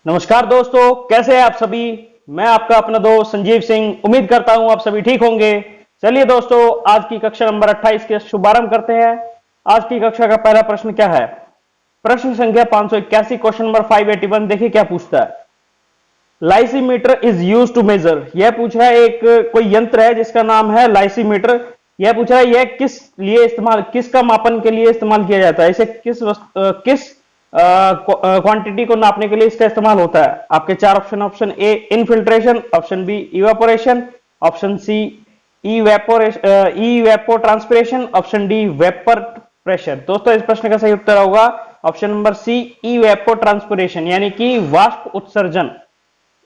नमस्कार दोस्तों, कैसे हैं आप सभी। मैं आपका अपना दोस्त संजीव सिंह। उम्मीद करता हूं आप सभी ठीक होंगे। चलिए दोस्तों, आज की कक्षा नंबर 28 के शुभारंभ करते हैं। आज की कक्षा का पहला प्रश्न क्या है? प्रश्न संख्या 581, क्वेश्चन नंबर 581। देखिए क्या पूछता है। Lysimeter is use to measure. यह पूछ रहा है, एक कोई यंत्र है जिसका नाम है लाइसीमीटर। यह पूछ रहा है यह किस लिए इस्तेमाल, किसका मापन के लिए इस्तेमाल किया जाता है, इसे किस क्वांटिटी को नापने के लिए इसका इस्तेमाल होता है। आपके चार option. Option A infiltration, option B evaporation, option C evapotranspiration, option D vapour pressure. दोस्तों इस प्रश्न का सही उत्तर होगा option number C evapotranspiration, यानी कि वाष्प उत्सर्जन।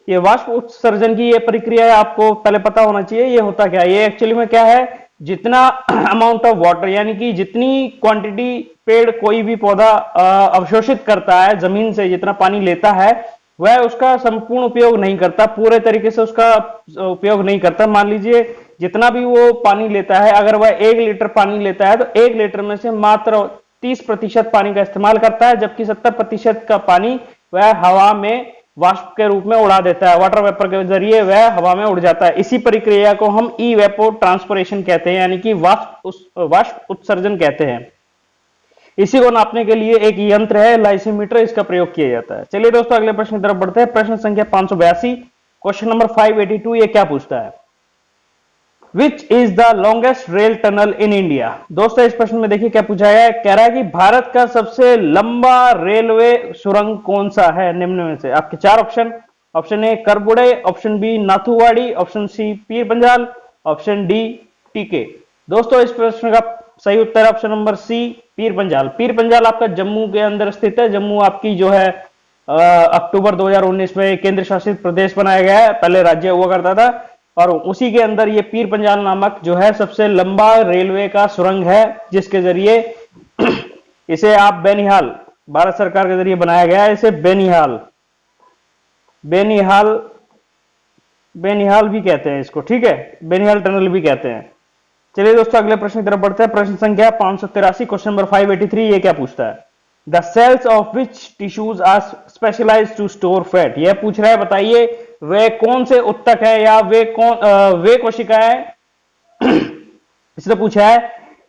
ये वाष्प उत्सर्जन की ये प्रक्रिया आपको पहले पता होना चाहिए। ये होता क्या है, ये एक्चुअली में क्या है, जितना अमाउंट ऑफ वाटर, यानी कि जितनी क्वांटिटी पेड़ कोई भी पौधा अवशोषित करता है जमीन से, जितना पानी लेता है वह उसका संपूर्ण उपयोग नहीं करता, पूरे तरीके से उसका उपयोग नहीं करता। मान लीजिए जितना भी वो पानी लेता है, अगर वह 1 लीटर पानी लेता है तो 1 लीटर में से मात्र 30% पानी का इस्तेमाल करता है, जबकि 70% का पानी वह हवा में वाष्प के रूप में उड़ा देता है। वाटर वेपर के जरिए वह हवा में उड़ जाता है। इसी प्रक्रिया को हम इवेपो ट्रांसपिरेशन कहते हैं, यानी कि वाष्प उत्सर्जन कहते हैं। इसी को नापने के लिए एक यंत्र है लाइसीमीटर, इसका प्रयोग किया जाता है। चलिए दोस्तों अगले प्रश्न की तरफ बढ़ते हैं। प्रश्न संख्या 582, क्वेश्चन नंबर 582। ये क्या पूछता है? Which is the longest rail tunnel in India. दोस्तों इस प्रश्न में देखिए क्या पूछा है। कह रहा है कि भारत का सबसे लंबा रेलवे सुरंग कौन सा है निम्न में से। आपके चार ऑप्शन। ऑप्शन ए करबुड़े, ऑप्शन बी नाथुवाड़ी, option C Pir Panjal, option D टीके। दोस्तों इस प्रश्न का सही उत्तर ऑप्शन नंबर सी पीर पंजाल। पीर पंजाल आपका जम्मू के अंदर स्थित है। जम्मू आपकी जो है अक्टूबर 2019 में केंद्र शासित प्रदेश बनाया गया है, पहले राज्य हुआ करता था, और उसी के अंदर ये पीर पंजाल नामक जो है सबसे लंबा रेलवे का सुरंग है, जिसके जरिए इसे आप बेनिहाल, भारत सरकार के जरिए बनाया गया है। इसे बेनिहाल भी कहते हैं इसको, ठीक है, बेनिहाल टनल भी कहते हैं। चलिए दोस्तों अगले प्रश्न की तरफ बढ़ते हैं। प्रश्न संख्या 583, क्वेश्चन नंबर 583। ये क्या पूछता है? The cells of which tissues are specialised to store fat. यह पूछ रहा है, बताइए वे कौन से उत्तक है या वे कोशिकाएं इसने पूछा है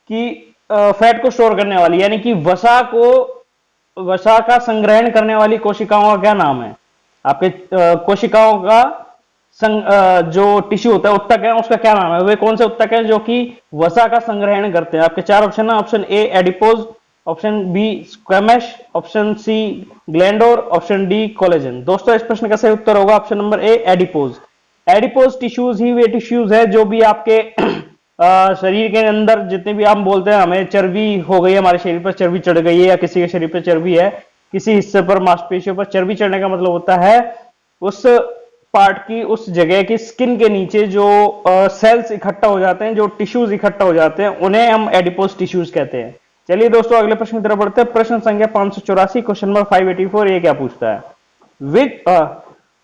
कि फैट को स्टोर करने वाली, यानी कि वसा का संग्रहण करने वाली कोशिकाओं का क्या नाम है। आपके कोशिकाओं का जो टिश्यू होता है, उत्तक है, उसका क्या नाम है। वे कौन से उत्तक हैं जो कि वसा का संग्रहण करते हैं। आपके चार ऑप्शन है। Option A adipose, option B squamous, option C glandular, option D collagen. दोस्तों इस प्रश्न का सही उत्तर होगा option number A adipose. Adipose tissues ही वे टिश्यूज है जो भी आपके शरीर के अंदर जितने भी आप बोलते हैं हमें चर्बी हो गई है, हमारे शरीर पर चर्बी चढ़ गई है, या किसी के शरीर पर चर्बी है, किसी हिस्से पर मांसपेशियों पर चर्बी चढ़ने का मतलब होता है उस पार्ट की, उस जगह की स्किन के नीचे जो सेल्स इकट्ठा हो जाते हैं, जो टिश्यूज इकट्ठा हो जाते हैं, उन्हें हम एडिपोज टिश्यूज कहते हैं। चलिए दोस्तों अगले प्रश्न की तरफ बढ़ते हैं। प्रश्न संख्या 584, क्वेश्चन नंबर 584। ये क्या पूछता है? Which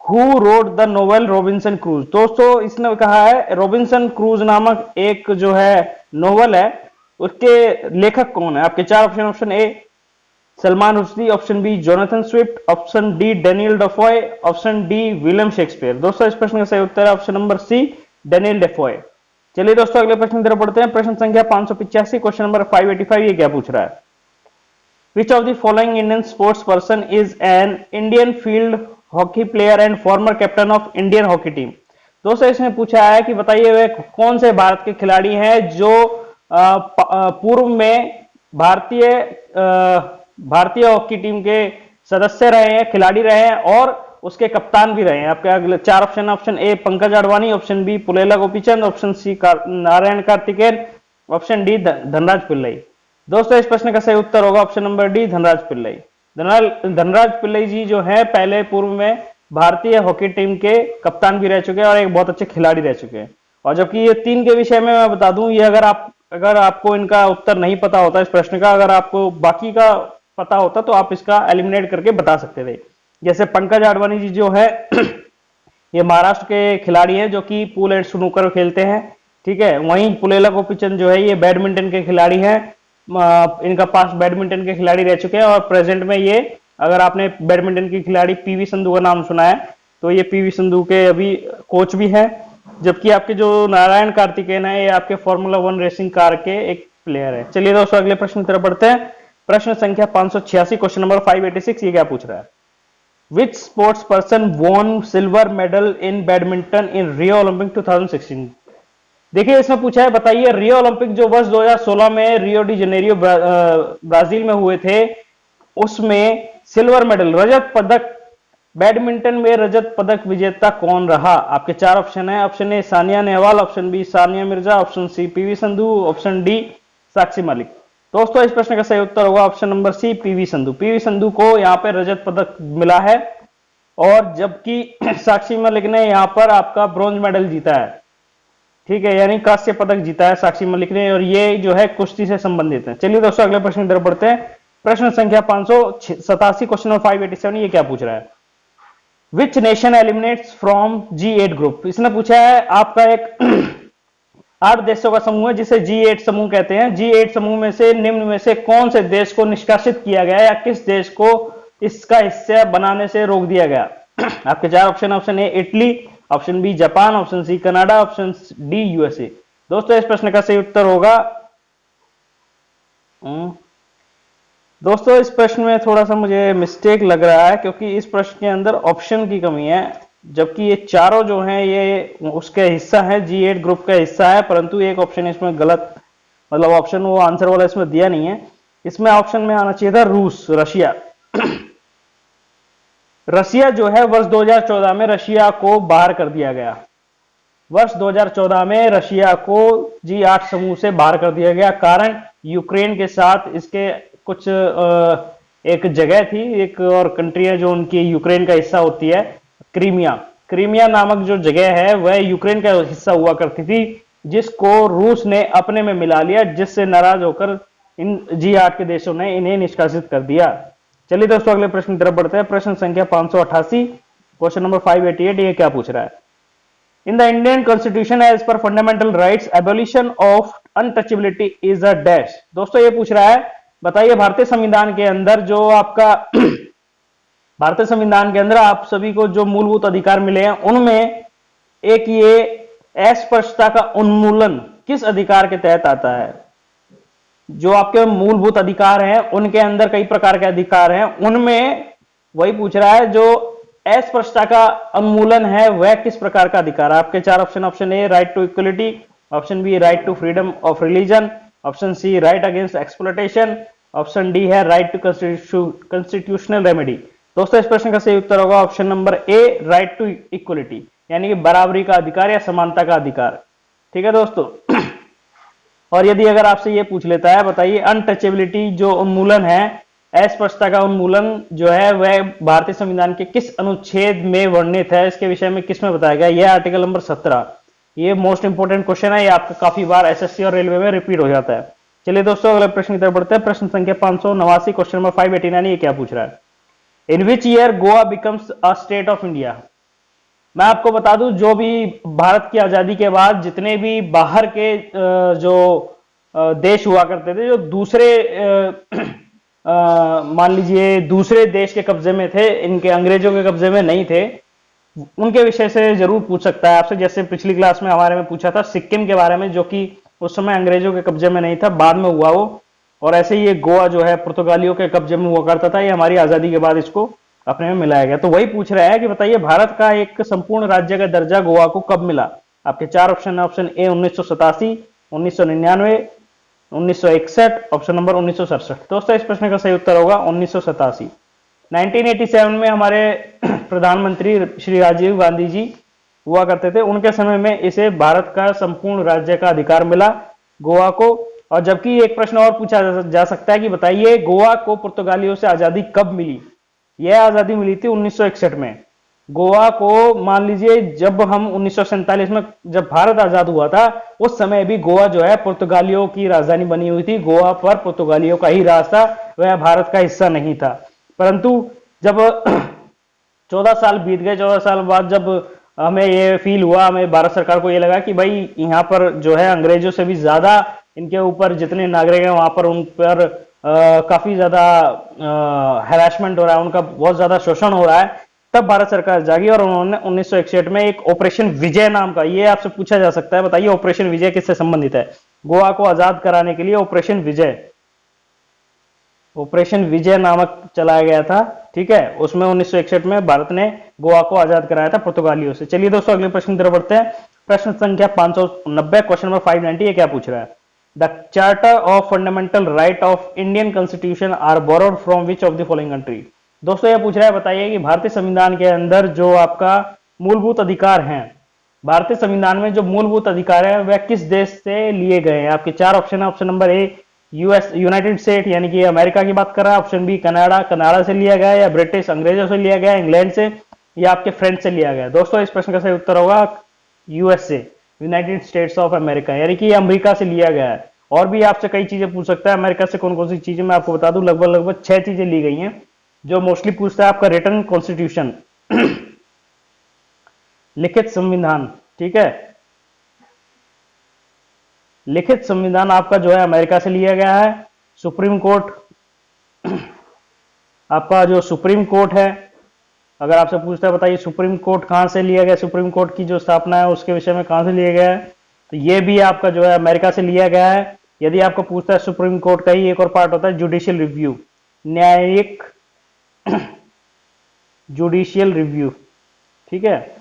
who wrote the novel Robinson cruise. दोस्तों इसने कहा है रॉबिन्सन क्रूज नामक एक जो है नोवेल है, उसके लेखक कौन है। आपके चार option. Option A Salman Rushdie, option B Jonathan Swift, option D Daniel Defoe, option D William Shakespeare. दोस्तों इस प्रश्न का सही उत्तर है option number C Daniel Defoe. चलिए दोस्तों अगले प्रश्न की तरफ बढ़ते हैं। प्रश्न संख्या 585, क्वेश्चन नंबर 585। ये क्या पूछ रहा है? Which of the following Indian sports person is an Indian field hockey player and former captain of Indian hockey team. दोस्तों इसने पूछा है कि बताइए वे कौन से भारत के खिलाड़ी हैं जो पूर्व में भारतीय हॉकी टीम के सदस्य रहे हैं, खिलाड़ी रहे हैं और उसके कप्तान भी रहे हैं। आपके अगले चार option. Option A Pankaj Advani, option B Pullela Gopichand, option C Narain Karthikeyan, option D Dhanraj Pillay. दोस्तों इस प्रश्न का सही उत्तर होगा option number D Dhanraj Pillay. Dhanraj Pillay ji जो है पहले पूर्व में भारतीय हॉकी टीम के कप्तान भी रह चुके हैं और एक बहुत अच्छे खिलाड़ी रह चुके हैं। और जबकि ये तीन के विषय में मैं बता दूं, ये अगर आपको इनका उत्तर नहीं पता होता इस प्रश्न का, अगर आपको बाकी का पता होता तो आप इसका एलिमिनेट करके बता सकते थे। जैसे पंकज अडवाणी जी जो है ये महाराष्ट्र के खिलाड़ी हैं जो कि पूल एंड स्नूकर खेलते हैं, ठीक है। वहीं पुलेला गोपीचंद जो है ये बैडमिंटन के खिलाड़ी हैं, इनका पास बैडमिंटन के खिलाड़ी रह चुके हैं और प्रेजेंट में ये अगर आपने बैडमिंटन की खिलाड़ी पीवी संधू का नाम सुना है तो ये पीवी संधू के अभी कोच भी हैं। जबकि आपके जो नारायण कार्तिकेयन है ये आपके फॉर्मूला 1 रेसिंग कार के एक प्लेयर है। चलिए दोस्तों अगले प्रश्न की तरफ बढ़ते हैं। प्रश्न संख्या 586, क्वेश्चन नंबर 586, ये क्या पूछ रहा है? Which sports person won silver medal in badminton in Rio Olympic 2016? देखिए इसमें पूछा है, बताइए रियो ओलंपिक जो वर्ष 2016 में रियो डी जनेरियो ब्राजील में हुए थे, उसमें सिल्वर मेडल रजत पदक, बैडमिंटन में रजत पदक विजेता कौन रहा? आपके चार ऑप्शन है। Option A Sania Nehwal, option B Sania Mirza, option C PV Sindhu, option D Sakshi Malik. दोस्तों इस प्रश्न का सही उत्तर होगा option number C PV Sindhu. PV Sindhu को यहाँ पे रजत पदक मिला है और जबकि साक्षी मलिक ने यहाँ पर आपका ब्रॉन्ज मेडल जीता है। ठीक है, यानी कांस्य पदक जीता है साक्षी मलिक ने, और ये जो है कुश्ती से संबंधित है। चलिए दोस्तों अगले प्रश्न की तरफ बढ़ते हैं। प्रश्न संख्या 587, क्वेश्चन नंबर 587, ये क्या पूछ रहा है? Which nation eliminates from G8 group? इसने पूछा है आपका एक 8 देशों का समूह है जिसे G8 समूह कहते हैं। G8 समूह में से निम्न में से कौन से देश को निष्कासित किया गया या किस देश को इसका हिस्सा बनाने से रोक दिया गया? आपके चार option. Option A Italy, option B Japan, option C Canada, option D USA. दोस्तों इस प्रश्न का सही उत्तर होगा दोस्तों इस प्रश्न में थोड़ा सा मुझे मिस्टेक लग रहा है क्योंकि इस प्रश्न के अंदर ऑप्शन की कमी है, जबकि ये चारों जो हैं ये उसके हिस्सा है, G8 ग्रुप का हिस्सा है, परंतु एक ऑप्शन इसमें गलत, मतलब ऑप्शन वो आंसर वाला इसमें दिया नहीं है। इसमें ऑप्शन में आना चाहिए था रूस, रशिया। रशिया जो है वर्ष 2014 में रशिया को बाहर कर दिया गया। वर्ष 2014 में रशिया को G8 समूह से बाहर कर दिया गया। कारण यूक्रेन के साथ इसके कुछ एक जगह थी, एक और कंट्री है जो उनकी यूक्रेन का हिस्सा होती है, क्रीमिया। क्रीमिया नामक जो जगह है वह यूक्रेन का हिस्सा हुआ करती थी, जिसको रूस ने अपने में मिला लिया, जिससे नाराज होकर इन G8 के देशों ने इन्हें निष्कासित कर दिया। चलिए दोस्तों अगले प्रश्न की तरफ बढ़ते हैं। प्रश्न संख्या 588, क्वेश्चन नंबर 588, ये क्या पूछ रहा है? In the Indian constitution as per fundamental rights abolition of untouchability is a dash. दोस्तों ये पूछ रहा है, बताइए भारतीय संविधान के अंदर जो आपका भारतीय संविधान के अंदर आप सभी को जो मूलभूत अधिकार मिले हैं उनमें एक ये अस्पृश्यता का उन्मूलन किस अधिकार के तहत आता है? जो आपके मूलभूत अधिकार हैं उनके अंदर कई प्रकार के अधिकार हैं, उनमें वही पूछ रहा है जो अस्पृश्यता का उन्मूलन है वह किस प्रकार का अधिकार है? आपके चार option. Option A right to equality, option B right to freedom of religion, option C right against exploitation, option D है राइट टू कॉन्स्टिट्यूशनल रेमेडी। दोस्तों इस प्रश्न का सही उत्तर होगा option number A right to equality, यानी कि बराबरी का अधिकार या समानता का अधिकार। ठीक है दोस्तों। और यदि अगर आपसे ये पूछ लेता है, बताइए अनटचेबिलिटी जो उन्मूलन है, अस्पृश्यता का उन्मूलन जो है वह भारतीय संविधान के किस अनुच्छेद में वर्णित है? इसके विषय में किस में बताया गया? यह आर्टिकल नंबर 17। ये मोस्ट इंपोर्टेंट क्वेश्चन है, ये आपका काफी बार एसएससी और रेलवे में रिपीट हो जाता है। चलिए दोस्तों अगले प्रश्न की तरफ बढ़ते हैं। प्रश्न संख्या 589, क्वेश्चन नंबर 589, ये क्या पूछ रहा है? In which year Goa becomes a state of India? मैं आपको बता दूं, जो भी भारत की आजादी के बाद जितने भी बाहर के जो देश हुआ करते थे, जो दूसरे मान लीजिए दूसरे देश के कब्जे में थे, इनके अंग्रेजों के कब्जे में नहीं थे, उनके विषय से जरूर पूछ सकता है आपसे। जैसे पिछली क्लास में हमारे में पूछा था सिक्किम के बारे में, जो कि उस समय अंग्रेजों के कब्जे में नहीं था, बाद में हुआ वो। और ऐसे ही ये गोवा जो है पुर्तगालियों के कब्जे में हुआ करता था, ये हमारी आजादी के बाद इसको अपने में मिलाया गया। तो वही पूछ रहा है कि बताइए भारत का एक संपूर्ण राज्य का दर्जा गोवा को कब मिला? आपके चार ऑप्शन है। ऑप्शन ए 1987, 1999, 1961, ऑप्शन नंबर 1967। दोस्तों इस प्रश्न का सही उत्तर होगा 1987। 1987 में हमारे प्रधानमंत्री श्री राजीव गांधी जी हुआ करते थे, उनके समय में इसे भारत का संपूर्ण राज्य का अधिकार मिला गोवा को। और जबकि एक प्रश्न और पूछा जा सकता है कि बताइए गोवा को पुर्तगालियों से आजादी कब मिली? यह आजादी मिली थी 1961 में। गोवा को मान लीजिए जब हम 1947 में जब भारत आजाद हुआ था, उस समय भी गोवा जो है पुर्तगालियों की राजधानी बनी हुई थी। गोवा पर पुर्तगालियों का ही राज था, वह भारत का हिस्सा नहीं था। परंतु जब 14 साल बीत गए, 14 साल बाद जब हमें ये फील हुआ, हमें भारत सरकार को ये लगा कि भाई यहाँ पर जो है अंग्रेजों से भी ज्यादा इनके ऊपर जितने नागरिक हैं वहां पर उन पर काफी ज्यादा हैरेसमेंट हो रहा है, उनका बहुत ज्यादा शोषण हो रहा है, तब भारत सरकार जागी और उन्होंने 1961 में एक ऑपरेशन विजय नाम का, ये आपसे पूछा जा सकता है, बताइए ऑपरेशन विजय किससे संबंधित है? गोवा को आजाद कराने के लिए ऑपरेशन विजय, ऑपरेशन विजय नामक चलाया गया था, ठीक है। उसमें 1961 में भारत ने गोवा को आजाद कराया था पुर्तगालियों से। चलिए दोस्तों अगले प्रश्न की तरफ बढ़ते हैं। प्रश्न संख्या 590, क्वेश्चन नंबर 590, ये क्या पूछ रहा है? The charter of fundamental right of Indian constitution are borrowed from which of the following country? दोस्तों ये पूछ रहा है, बताइए कि भारतीय संविधान के अंदर जो आपका मूलभूत अधिकार हैं, भारतीय संविधान में जो मूलभूत अधिकार है वह किस देश से लिए गए हैं? आपके चार ऑप्शन है। ऑप्शन नंबर ए यूएस, यूनाइटेड स्टेट यानी कि अमेरिका की बात कर रहा है। ऑप्शन बी कनाडा, कनाडा से लिया गया, या ब्रिटिश अंग्रेजों से लिया गया, इंग्लैंड से, या आपके फ्रेंच से लिया गया। दोस्तों इस प्रश्न का सही उत्तर होगा USA, United states of America, यानी कि अमेरिका से लिया गया है। और भी आपसे कई चीजें पूछ सकता है अमेरिका से, कौन कौन सी चीजें मैं आपको बता दूं, लगभग 6 चीजें ली गई हैं। जो मोस्टली पूछता है आपका रिटर्न कॉन्स्टिट्यूशन, लिखित संविधान, ठीक है, लिखित संविधान आपका जो है अमेरिका से लिया गया है। सुप्रीम कोर्ट, आपका जो सुप्रीम कोर्ट है, अगर आपसे पूछता है बताइए सुप्रीम कोर्ट कहां से लिया गया, सुप्रीम कोर्ट की जो स्थापना है उसके विषय में कहां से लिया गया है, तो ये भी आपका जो है अमेरिका से लिया गया है। यदि आपको पूछता है सुप्रीम कोर्ट का ही एक और पार्ट होता है जुडिशियल रिव्यू, न्यायिक जुडिशियल रिव्यू, ठीक है,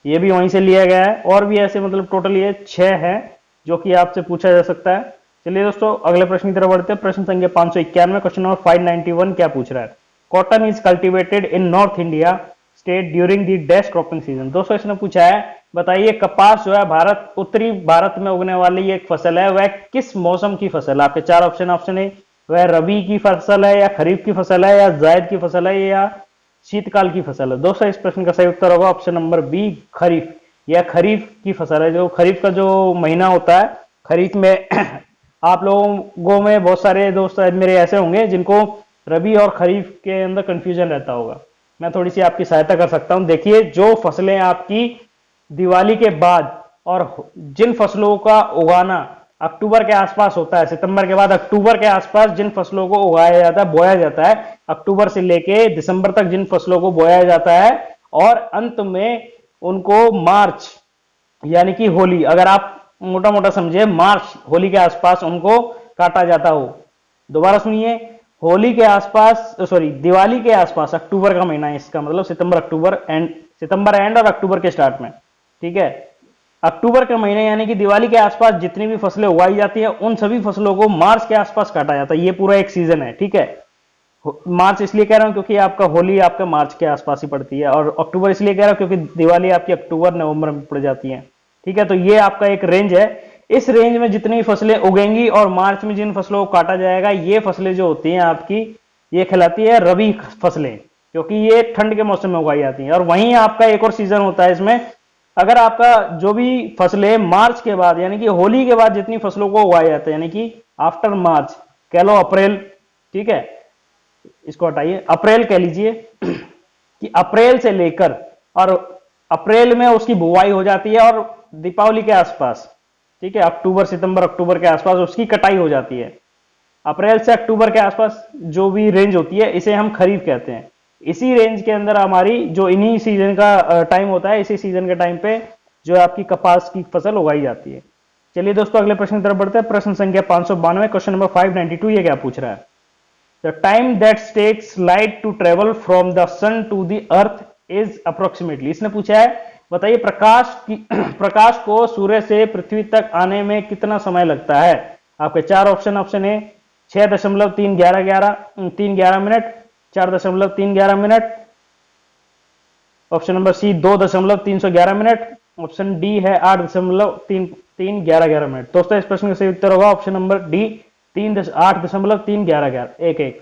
ये भी वहीं से लिया गया है। और भी ऐसे मतलब टोटल ये 6 है जो कि आपसे पूछा जा सकता है। चलिए दोस्तों अगले प्रश्न की तरफ बढ़ते हैं। प्रश्न संख्या 591, क्वेश्चन नंबर 591 क्या पूछ रहा है? Cotton is cultivated in north India state during the dash cropping season. दोस्तों इसने पूछा है, बताइए कपास जो है भारत, उत्तरी भारत में उगने वाली एक फसल है, वह किस मौसम की फसल है? आपके चार ऑप्शन, ऑप्शन ए वह रबी की फसल है, या खरीफ की फसल है, या जायद की फसल है, या शीतकाल की फसल है। दोस्तों इस प्रश्न का सही उत्तर होगा ऑप्शन नंबर बी, खरीफ। यह खरीफ की फसल है। जो खरीफ का जो महीना होता है, खरीफ में आप लोगों में बहुत सारे दोस्त मेरे ऐसे होंगे जिनको रबी और खरीफ के अंदर कंफ्यूजन रहता होगा। मैं थोड़ी सी आपकी सहायता कर सकता हूं। देखिए जो फसलें आपकी दिवाली के बाद, और जिन फसलों का उगाना अक्टूबर के आसपास होता है, सितंबर के बाद अक्टूबर के आसपास जिन फसलों को उगाया जाता है, बोया जाता है, अक्टूबर से लेके दिसंबर तक जिन फसलों को बोया जाता है, और अंत में उनको मार्च यानी कि होली, अगर आप मोटा मोटा समझे मार्च होली के आसपास उनको काटा जाता हो। दोबारा सुनिए, होली के आसपास, सॉरी दिवाली के आसपास, अक्टूबर का महीना है इसका मतलब, सितंबर अक्टूबर एंड, सितंबर एंड और अक्टूबर के स्टार्ट में, ठीक है, अक्टूबर के महीने यानी कि दिवाली के आसपास जितनी भी फसलें उगाई जाती है उन सभी फसलों को मार्च के आसपास काटा जाता है। ये पूरा एक सीजन है, ठीक है। मार्च इसलिए कह रहा हूं क्योंकि आपका होली आपका मार्च के आसपास ही पड़ती है, और अक्टूबर इसलिए कह रहा हूं क्योंकि दिवाली आपकी अक्टूबर नवंबर में पड़ जाती है, ठीक है। तो ये आपका एक रेंज है, इस रेंज में जितनी फसलें उगेंगी और मार्च में जिन फसलों को काटा जाएगा, ये फसलें जो होती हैं आपकी, ये कहलाती है रबी फसलें, क्योंकि ये ठंड के मौसम में उगाई जाती हैं। और वहीं आपका एक और सीजन होता है इसमें, अगर आपका जो भी फसलें मार्च के बाद यानी कि होली के बाद जितनी फसलों को उगाया जाता है, यानी कि आफ्टर मार्च, कह लो अप्रैल, ठीक है, इसको हटाइए, अप्रैल कह लीजिए कि अप्रैल से लेकर, और अप्रैल में उसकी बुवाई हो जाती है, और दीपावली के आसपास, ठीक है, अक्टूबर सितंबर अक्टूबर के आसपास उसकी कटाई हो जाती है। अप्रैल से अक्टूबर के आसपास जो भी रेंज होती है इसे हम खरीफ कहते हैं। इसी रेंज के अंदर हमारी जो इन्हीं सीजन का टाइम होता है, इसी सीजन के टाइम पे जो आपकी कपास की फसल उगाई जाती है। चलिए दोस्तों अगले प्रश्न की तरफ बढ़ते हैं। प्रश्न संख्या 592, क्वेश्चन नंबर 592, ये क्या पूछ रहा है? The time that takes light to travel from the sun to the earth is approximately. इसने पूछा है, बताइए प्रकाश को सूर्य से पृथ्वी तक आने में कितना समय लगता है? आपके चार option, option A 6.311 minute, 4.311 minute, option number C 2.311 minute, option D है 8.311 मिनट। दोस्तों इस प्रश्न का सही उत्तर होगा ऑप्शन नंबर डी 8.311।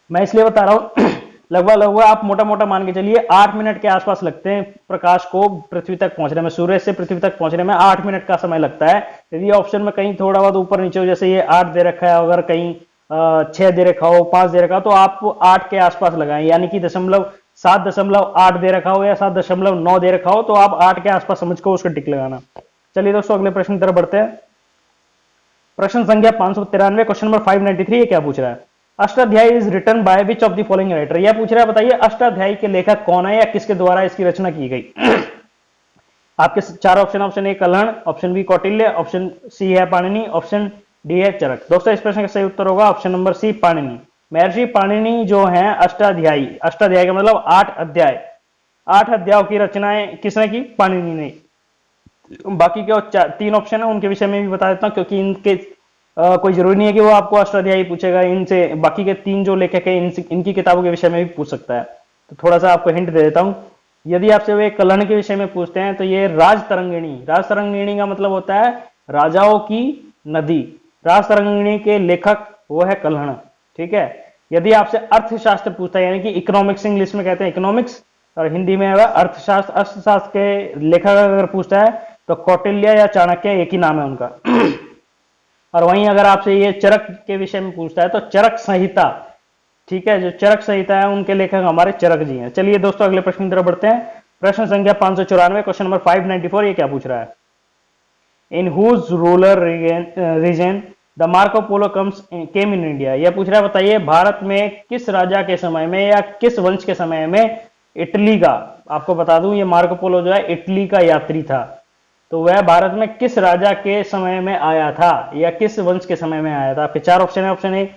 मैं इसलिए बता रहा हूं लगभग आप मोटा मोटा मान के चलिए 8 मिनट के आसपास लगते हैं प्रकाश को पृथ्वी तक पहुंचने में, सूर्य से पृथ्वी तक पहुंचने में 8 मिनट का समय लगता है। यदि ऑप्शन में कहीं थोड़ा बहुत ऊपर नीचे हो, जैसे ये 8 दे रखा है, अगर कहीं 6 दे रखा हो, 5 दे रखा हो, तो आप 8 के आसपास लगाएं, यानी कि 7.8 दे रखा हो या 7.9 दे रखा हो, तो आप 8 के आसपास समझ को उसका टिक लगाना। चलिए दोस्तों अगले प्रश्न की तरफ बढ़ते हैं। प्रश्न संख्या 593, क्वेश्चन नंबर 593, ये क्या पूछ रहा है? Ashtadhyayi is written by which of the following writer? यह पूछ रहा है, बताइए अष्टाध्यायी के लेखक कौन है या किसके द्वारा इसकी रचना की गई? आपके चार option, option A Kalhana, option B Kautilya, option C है पाणिनि, ऑप्शन डी है चरक। दोस्तों इस प्रश्न का सही उत्तर होगा ऑप्शन नंबर सी पाणिनि। महर्षि पाणिनि जो है अष्टाध्यायी, अष्टाध्यायी का मतलब 8 अध्याय, 8 अध्यायों की रचनाएं किसने की? पाणिनि ने। बाकी के 3 ऑप्शन है उनके विषय में भी बता देता हूं, क्योंकि इनके कोई जरूरी नहीं है कि वो आपको अष्टाध्यायी पूछेगा, इनसे बाकी के 3 जो लेखक है इनकी किताबों के विषय में भी पूछ सकता है। तो थोड़ा सा आपको हिंट दे देता हूं, यदि आपसे वे कल्हण के विषय में पूछते हैं तो ये राजतरंगिणी, राजतरंगिणी का मतलब होता है राजाओं की नदी, राजतरंगिणी के लेखक वो है कल्हण। ठीक है। यदि आपसे अर्थशास्त्र पूछता है, यानी कि इकोनॉमिक्स इंग्लिश में कहते हैं इकोनॉमिक्स, और हिंदी में है अर्थशास्त्र, अर्थशास्त्र के लेखक अगर पूछता है तो कौटिल्य या चाणक्य एक ही नाम है उनका। और वहीं अगर आपसे ये चरक के विषय में पूछता है तो चरक संहिता, ठीक है, जो चरक संहिता है उनके लेखक हमारे चरक जी हैं। चलिए दोस्तों अगले प्रश्न की तरफ बढ़ते हैं। प्रश्न संख्या 594, क्वेश्चन नंबर 594, ये क्या पूछ रहा है? In whose rural region the Marco Polo came in India? यह पूछ रहा है, बताइए भारत में किस राजा के समय में या किस वंश के समय में इटली का, आपको बता दूं ये मार्को पोलो जो है इटली का यात्री था, तो वह भारत में किस राजा के समय में आया था या किस वंश के समय में आया था? आपके 4 ऑप्शन है, ऑप्शन ए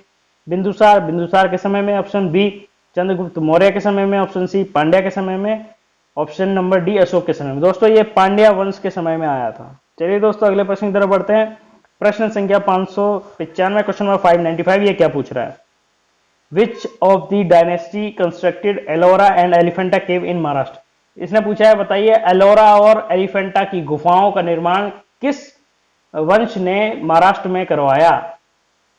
बिंदुसार, बिंदुसार के समय में, ऑप्शन बी चंद्रगुप्त मौर्य के समय में, ऑप्शन सी पांड्या के समय में, ऑप्शन नंबर डी अशोक के समय में। दोस्तों ये पांड्या वंश के समय में आया था। चलिए दोस्तों अगले प्रश्न की तरफ बढ़ते हैं। प्रश्न संख्या 595, क्वेश्चन नंबर 595, ये क्या पूछ रहा है? Which of the dynasty constructed Ellora and Elephanta cave in Maharashtra? इसने पूछा है, बताइए एलोरा और एलिफेंटा की गुफाओं का निर्माण किस वंश ने महाराष्ट्र में करवाया?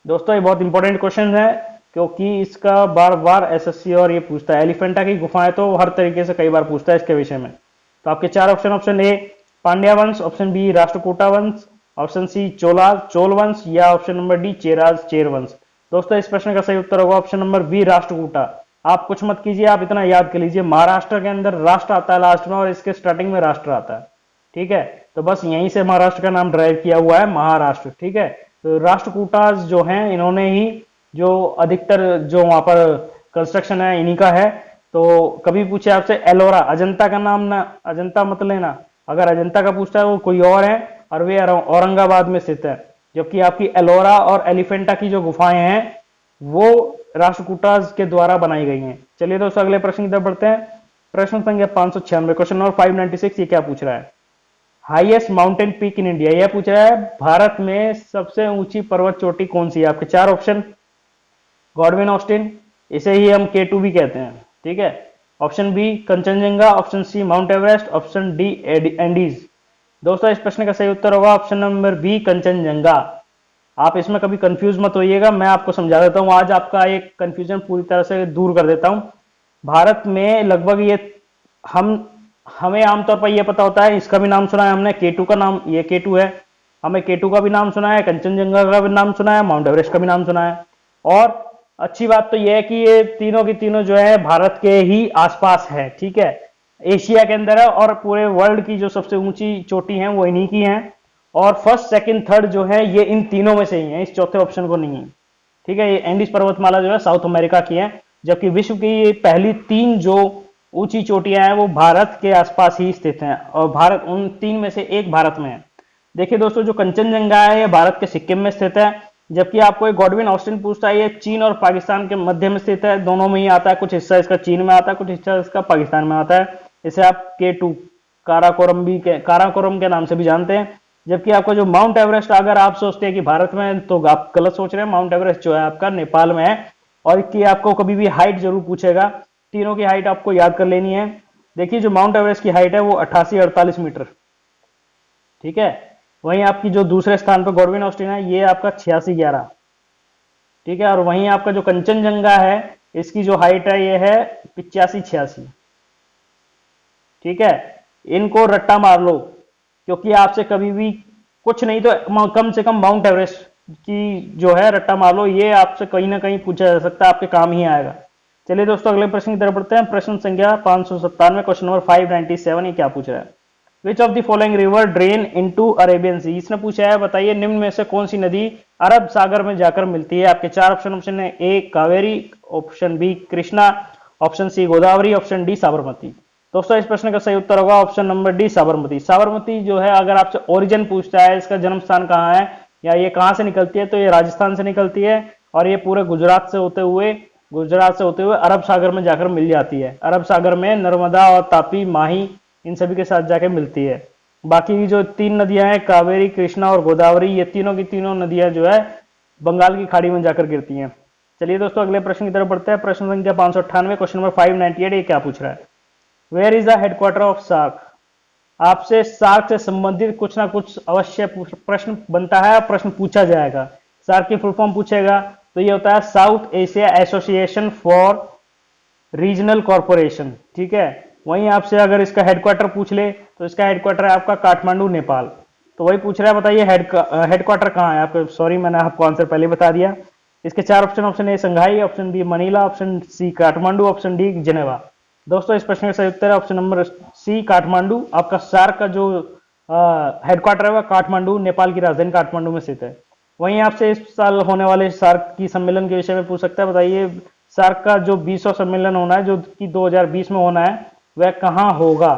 दोस्तों ये बहुत इंपॉर्टेंट क्वेश्चन है, क्योंकि इसका बार बार एसएससी और ये पूछता है। एलिफेंटा की गुफाएं तो हर तरीके से कई बार पूछता है इसके विषय में। तो आपके 4 ऑप्शन, ऑप्शन ए पांड्या वंश, ऑप्शन बी राष्ट्रकूटा वंश, ऑप्शन सी चोल वंश, या ऑप्शन नंबर डी चेर वंश। दोस्तों इस प्रश्न का सही उत्तर होगा ऑप्शन नंबर बी राष्ट्रकूटा। आप कुछ मत कीजिए, आप इतना याद कर लीजिए, महाराष्ट्र के अंदर राष्ट्र आता है लास्ट में और इसके स्टार्टिंग में राष्ट्र आता है। ठीक है, तो बस यहीं से महाराष्ट्र का नाम ड्राइव किया हुआ है महाराष्ट्र। ठीक है, तो राष्ट्रकूटास जो हैं इन्होंने ही जो अधिकतर जो वहां पर कंस्ट्रक्शन है इन्हीं का है। तो कभी पूछे आपसे एलोरा, अजंता का नाम ना, अजंता मत लेना, अगर अजंता का पूछता है वो कोई और है और वे औरंगाबाद में स्थित है, जबकि आपकी एलोरा और एलिफेंटा की जो गुफाएं हैं वो राष्ट्रकूटास के द्वारा बनाई गई हैं। चलिए दोस्तों अगले प्रश्न की तरफ बढ़ते हैं। प्रश्न संख्या 596, क्वेश्चन नंबर 596, ये क्या पूछ रहा है? Highest mountain peak in India, यह पूछ रहा है भारत में सबसे ऊंची पर्वत चोटी कौन सी है? आपके 4 ऑप्शन, गॉडविन ऑस्टिन, इसे ही हम K2 भी कहते हैं। ठीक है, option B Kanchenjunga, option C Mount Everest, option D Andes. दोस्तों इस प्रश्न का सही उत्तर होगा ऑप्शन नंबर बी कंचनजंगा। आप इसमें कभी कंफ्यूज मत होइएगा, मैं आपको समझा देता हूं, आज आपका एक कंफ्यूजन पूरी तरह से दूर कर देता हूं। भारत में लगभग ये हमें आमतौर पर यह पता होता है, इसका भी नाम सुना है हमने, K2 का नाम, ये K2 है, हमें K2 का भी नाम सुना है, कंचनजंगा का भी नाम सुना है, माउंट एवरेस्ट का भी नाम सुना है। और अच्छी बात तो यह है कि ये तीनों की तीनों जो है भारत के ही आसपास है। ठीक है, एशिया के अंदर है और पूरे वर्ल्ड की जो सबसे ऊंची चोटी है वो इन्हीं की है, और फर्स्ट सेकंड थर्ड जो है ये इन तीनों में से ही है, इस चौथे ऑप्शन को नहीं है। ठीक है, ये एंडीज पर्वतमाला जो है साउथ अमेरिका की है, जबकि विश्व की ये पहली 3 जो ऊंची चोटियां हैं वो भारत के आसपास ही स्थित हैं, और भारत उन 3 में से एक भारत में है। देखिए दोस्तों जो कंचनजंगा है ये भारत के सिक्किम में स्थित है, जबकि आपको एक गॉडविन ऑस्टिन पूछता है, ये चीन और पाकिस्तान के मध्य में स्थित है, दोनों में ही आता है, कुछ हिस्सा इसका चीन में आता है, कुछ हिस्सा इसका पाकिस्तान में आता है। इसे आप K2 काराकोरम के नाम से भी जानते हैं। जबकि आपको जो माउंट एवरेस्ट, अगर आप सोचते हैं कि भारत में, तो आप गलत सोच रहे हैं, माउंट एवरेस्ट जो है आपका नेपाल में है, और कि आपको कभी भी हाइट जरूर पूछेगा, तीनों की हाइट आपको याद कर लेनी है। देखिए जो माउंट एवरेस्ट की हाइट है वो 88-48 मीटर। ठीक है, वहीं आपकी जो दूसरे स्थान पर गॉडविन ऑस्टिन है ये आपका 86-11। ठीक है, और वहीं आपका जो कंचनजंगा है इसकी जो हाइट है ये है 85-86। ठीक है, इनको रट्टा मार लो, क्योंकि आपसे कभी भी कुछ नहीं तो कम से कम माउंट एवरेस्ट की जो है रट्टा मार लो, ये आपसे कहीं ना कहीं पूछा जा सकता है, आपके काम ही आएगा। चलिए दोस्तों अगले प्रश्न की तरफ बढ़ते हैं। प्रश्न संख्या 597, क्वेश्चन नंबर 597, ये क्या पूछ रहा है? Which of the following river drain into Arabian sea, इसने पूछा है बताइए निम्न में से कौन सी नदी अरब सागर में जाकर मिलती है। आपके चार ऑप्शन है, A Kaveri, option B Krishna, option C Godavari, option D Sabarmati. दोस्तों इस प्रश्न का सही उत्तर होगा option number D Sabarmati. Sabarmati जो है अगर आपसे ओरिजिन पूछता है, इसका जन्म स्थान कहाँ है या ये कहाँ से निकलती है, तो ये राजस्थान से निकलती है और ये पूरे गुजरात से होते हुए अरब सागर में जाकर मिल जाती है। अरब सागर में नर्मदा और तापी, माही इन सभी के साथ जाके मिलती है। बाकी जो तीन नदियां हैं कावेरी, कृष्णा और गोदावरी, ये तीनों की तीनों नदियां जो है बंगाल की खाड़ी में जाकर गिरती हैं। चलिए दोस्तों अगले प्रश्न की तरफ बढ़ते हैं। प्रश्न संख्या 598, क्वेश्चन नंबर 598, ये क्या पूछ रहा है? Where is the headquarter of SAARC? आपसे सार्क से संबंधित कुछ ना कुछ अवश्य प्रश्न बनता है, प्रश्न पूछा जाएगा। सार्क की फुल फॉर्म पूछेगा तो ये होता है south Asia association for regional corporation, ठीक है। वहीं आपसे अगर इसका हेडक्वार्टर पूछ ले तो इसका हेडक्वार्टर है आपका काठमांडू, नेपाल। तो वही पूछ रहा है बताइए हेडक्वार्टर कहाँ है आपका। सॉरी मैंने आपको आंसर पहले बता दिया। इसके चार option A Shanghai, option B Manila, option C Kathmandu, option D Geneva. दोस्तों इस प्रश्न का सही उत्तर है ऑप्शन नंबर सी काठमांडू। आपका सार्क का जो हेडक्वार्टर है वह काठमांडू, नेपाल की राजधानी काठमांडू में स्थित है। वहीं आपसे इस साल होने वाले सार्क की सम्मेलन के विषय में पूछ सकता है बताइए सार्क का जो 20वां सम्मेलन होना है जो कि 2020 में होना है वह कहाँ होगा।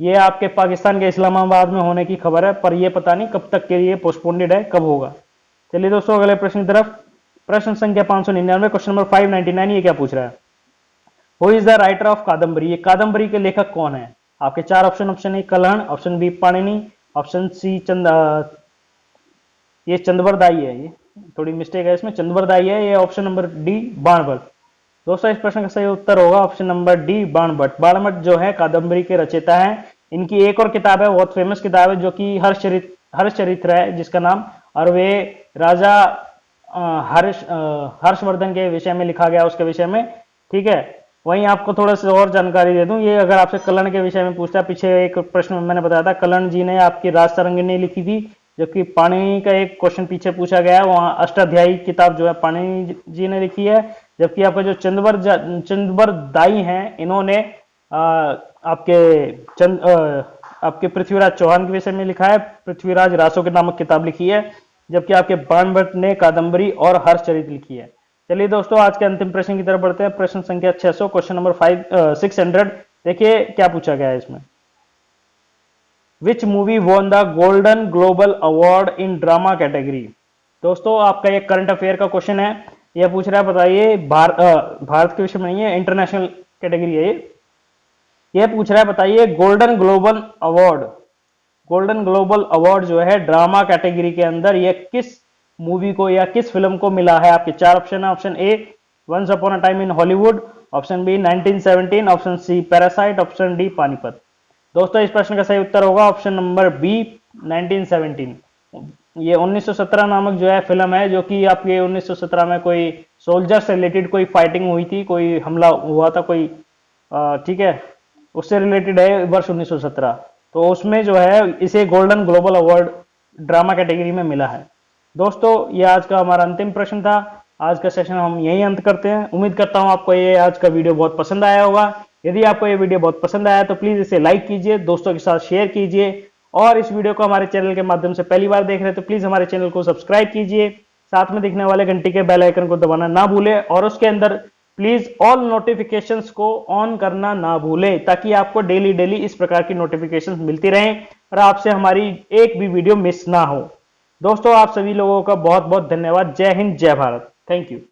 ये आपके पाकिस्तान के इस्लामाबाद में होने की खबर है, पर यह पता नहीं कब तक के लिए पोस्टपोन्डेड है, कब होगा। चलिए दोस्तों अगले प्रश्न की तरफ। प्रश्न संख्या 599, क्वेश्चन नंबर 599, ये क्या पूछ रहा है? Who is the writer of Kadambari? ये कादम्बरी के लेखक कौन है? आपके चार option A Kalhana, option B Panini, option C ये चंद्रवरदाई है, ये थोड़ी मिस्टेक है इसमें, चंद्रवरदाई है। ये ऑप्शन नंबर डी बाणभट्ट। दोस्तों इस प्रश्न का सही उत्तर होगा option number D Banabhatta. Banabhatta जो है कादम्बरी के रचयिता हैं। इनकी एक और किताब है, बहुत फेमस किताब है, जो कि हर्षचरित्र है जिसका नाम, और वे राजा हर्षवर्धन के विषय में लिखा गया, उसके विषय में, ठीक है। वहीं आपको थोड़ा सा और जानकारी दे दूं, ये अगर आपसे कलहण के विषय में पूछता है, पीछे एक प्रश्न मैंने बताया था कलहण जी ने आपकी राजतरंगिणी लिखी थी, जबकि पाणिनि का एक क्वेश्चन पीछे पूछा गया है, वहां अष्टाध्यायी किताब जो है पाणिनि जी ने लिखी है। जबकि आपका जो चंद्रवरदाई हैं इन्होंने आपके पृथ्वीराज चौहान के विषय में लिखा है, पृथ्वीराज रासो के नामक किताब लिखी है। जबकि आपके बाणभट्ट ने कादम्बरी और हर्षचरित्र लिखी है। चलिए दोस्तों आज के अंतिम प्रश्न की तरफ बढ़ते हैं। प्रश्न संख्या 600, क्वेश्चन नंबर 600, देखिए क्या पूछा गया है इसमें। Which movie won the golden global award in drama category? दोस्तों आपका ये करंट अफेयर का क्वेश्चन है। यह पूछ रहा है बताइए भारत के विषय में नहीं है, इंटरनेशनल कैटेगरी है ये। यह पूछ रहा है बताइए गोल्डन ग्लोबल अवार्ड जो है ड्रामा कैटेगरी के अंदर ये किस मूवी को या किस फिल्म को मिला है। आपके चार ऑप्शन है, option A once upon a time in Hollywood, option B 1917, option C Parasite, option D Panipat. दोस्तों इस प्रश्न का सही उत्तर होगा ऑप्शन नंबर बी 1917। ये 1917 नामक जो है फिल्म है, जो कि आपके 1917 में कोई सोल्जर से रिलेटेड कोई फाइटिंग हुई थी, कोई हमला हुआ था कोई, ठीक है, उससे रिलेटेड है वर्ष 1917। तो उसमें जो है इसे golden global award drama category में मिला है। दोस्तों ये आज का हमारा अंतिम प्रश्न था। आज का सेशन हम यही अंत करते हैं। उम्मीद करता हूं आपको ये आज का वीडियो बहुत पसंद आया होगा। यदि आपको ये वीडियो बहुत पसंद आया तो प्लीज इसे लाइक कीजिए, दोस्तों के साथ शेयर कीजिए, और इस वीडियो को हमारे चैनल के माध्यम से पहली बार देख रहे हैं तो प्लीज हमारे चैनल को सब्सक्राइब कीजिए, साथ में दिखने वाले घंटी के बेल आइकन को दबाना ना भूलें, और उसके अंदर प्लीज ऑल नोटिफिकेशंस को ऑन करना ना भूलें, ताकि आपको डेली इस प्रकार की नोटिफिकेशंस मिलती रहें और आपसे हमारी एक भी वीडियो मिस ना हो। दोस्तों आप सभी लोगों का बहुत बहुत धन्यवाद। जय हिंद, जय भारत। Thank you.